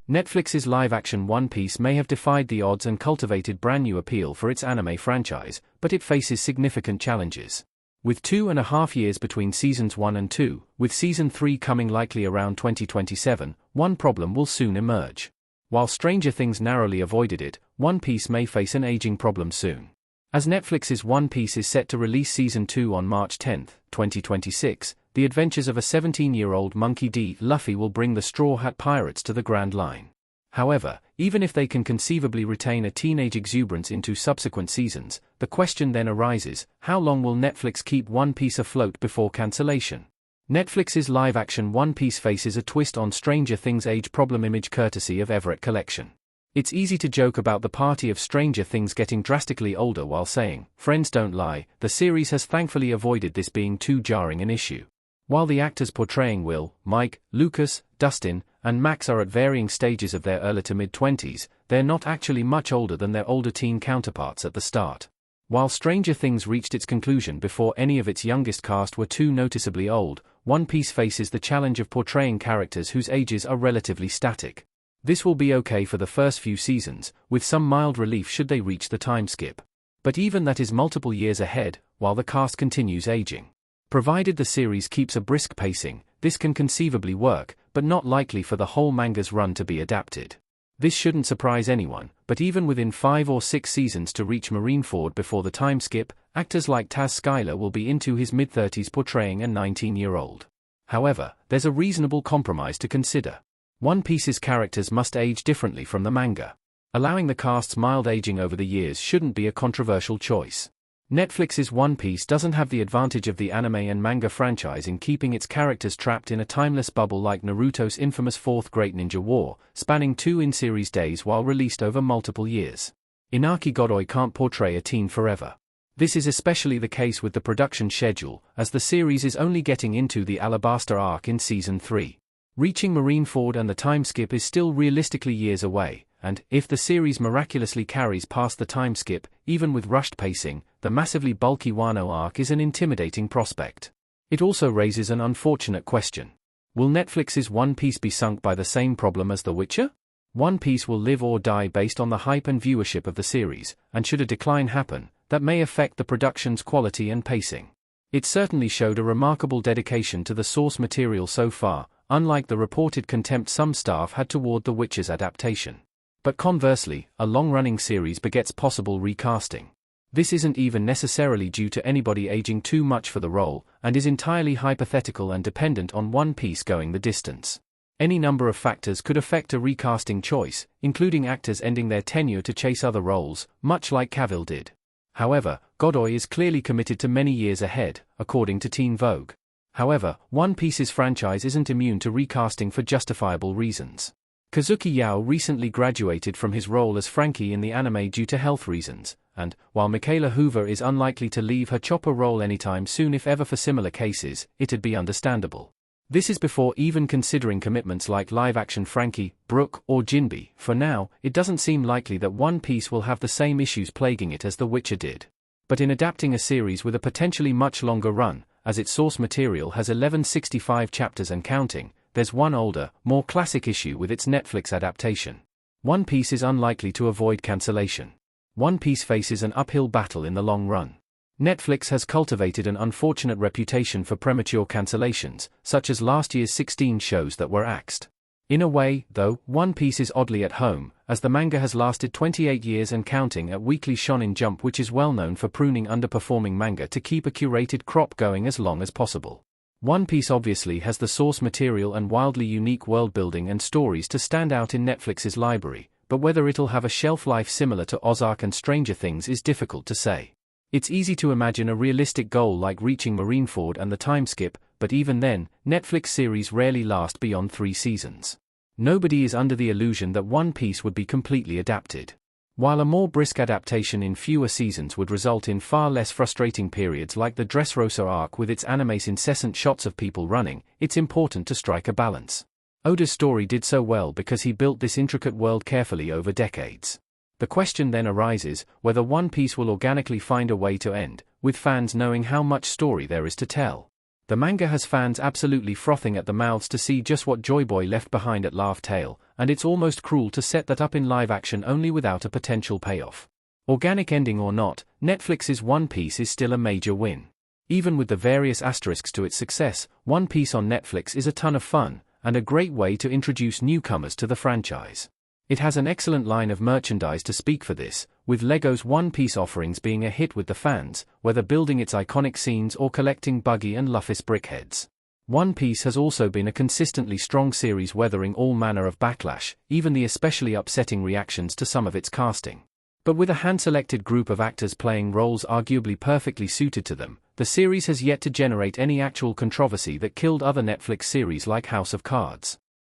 Netflix's live-action One Piece may have defied the odds and cultivated brand-new appeal for its anime franchise, but it faces significant challenges. With 2.5 years between Seasons 1 and 2, with Season 3 coming likely around 2027, one problem will soon emerge. While Stranger Things narrowly avoided it, One Piece may face an aging problem soon. As Netflix's One Piece is set to release Season 2 on March 10, 2026, the adventures of a 17-year-old Monkey D. Luffy will bring the Straw Hat Pirates to the Grand Line. However, even if they can conceivably retain a teenage exuberance into subsequent seasons, the question then arises, how long will Netflix keep One Piece afloat before cancellation? Netflix's live-action One Piece faces a twist on Stranger Things' age problem image courtesy of Everett Collection. It's easy to joke about the party of Stranger Things getting drastically older while saying, "Friends don't lie," the series has thankfully avoided this being too jarring an issue. While the actors portraying Will, Mike, Lucas, Dustin, and Max are at varying stages of their early to mid-20s, they're not actually much older than their older teen counterparts at the start. While Stranger Things reached its conclusion before any of its youngest cast were too noticeably old, One Piece faces the challenge of portraying characters whose ages are relatively static. This will be okay for the first few seasons, with some mild relief should they reach the time skip. But even that is multiple years ahead, while the cast continues aging. Provided the series keeps a brisk pacing, this can conceivably work, but not likely for the whole manga's run to be adapted. This shouldn't surprise anyone, but even within 5 or 6 seasons to reach Marineford before the time skip, actors like Taz Skylar will be into his mid-30s portraying a 19-year-old. However, there's a reasonable compromise to consider. One Piece's characters must age differently from the manga. Allowing the cast's mild aging over the years shouldn't be a controversial choice. Netflix's One Piece doesn't have the advantage of the anime and manga franchise in keeping its characters trapped in a timeless bubble like Naruto's infamous Fourth Great Ninja War, spanning 2 in-series days while released over multiple years. Inaki Godoy can't portray a teen forever. This is especially the case with the production schedule, as the series is only getting into the Alabasta arc in Season 3. Reaching Marineford and the time skip is still realistically years away, and, if the series miraculously carries past the time skip, even with rushed pacing, the massively bulky Wano arc is an intimidating prospect. It also raises an unfortunate question. Will Netflix's One Piece be sunk by the same problem as The Witcher? One Piece will live or die based on the hype and viewership of the series, and should a decline happen, that may affect the production's quality and pacing. It certainly showed a remarkable dedication to the source material so far, unlike the reported contempt some staff had toward The Witcher's adaptation. But conversely, a long-running series begets possible recasting. This isn't even necessarily due to anybody aging too much for the role, and is entirely hypothetical and dependent on One Piece going the distance. Any number of factors could affect a recasting choice, including actors ending their tenure to chase other roles, much like Cavill did. However, Godoy is clearly committed to many years ahead, according to Teen Vogue. However, One Piece's franchise isn't immune to recasting for justifiable reasons. Kazuki Yao recently graduated from his role as Frankie in the anime due to health reasons, and, while Michaela Hoover is unlikely to leave her Chopper role anytime soon if ever for similar cases, it'd be understandable. This is before even considering commitments like live-action Frankie, Brooke, or Jinbe. For now, it doesn't seem likely that One Piece will have the same issues plaguing it as The Witcher did. But in adapting a series with a potentially much longer run, as its source material has 1165 chapters and counting, there's one older, more classic issue with its Netflix adaptation. One Piece is unlikely to avoid cancellation. One Piece faces an uphill battle in the long run. Netflix has cultivated an unfortunate reputation for premature cancellations, such as last year's 16 shows that were axed. In a way, though, One Piece is oddly at home, as the manga has lasted 28 years and counting at Weekly Shonen Jump, which is well known for pruning underperforming manga to keep a curated crop going as long as possible. One Piece obviously has the source material and wildly unique world-building and stories to stand out in Netflix's library, but whether it'll have a shelf life similar to Ozark and Stranger Things is difficult to say. It's easy to imagine a realistic goal like reaching Marineford and the time skip, but even then, Netflix series rarely last beyond 3 seasons. Nobody is under the illusion that One Piece would be completely adapted. While a more brisk adaptation in fewer seasons would result in far less frustrating periods like the Dressrosa arc with its anime's incessant shots of people running, it's important to strike a balance. Oda's story did so well because he built this intricate world carefully over decades. The question then arises whether One Piece will organically find a way to end, with fans knowing how much story there is to tell. The manga has fans absolutely frothing at the mouths to see just what Joy Boy left behind at Laugh Tale, and it's almost cruel to set that up in live action only without a potential payoff. Organic ending or not, Netflix's One Piece is still a major win. Even with the various asterisks to its success, One Piece on Netflix is a ton of fun, and a great way to introduce newcomers to the franchise. It has an excellent line of merchandise to speak for this, with LEGO's One Piece offerings being a hit with the fans, whether building its iconic scenes or collecting Buggy and Luffy's brickheads. One Piece has also been a consistently strong series, weathering all manner of backlash, even the especially upsetting reactions to some of its casting. But with a hand-selected group of actors playing roles arguably perfectly suited to them, the series has yet to generate any actual controversy that killed other Netflix series like House of Cards.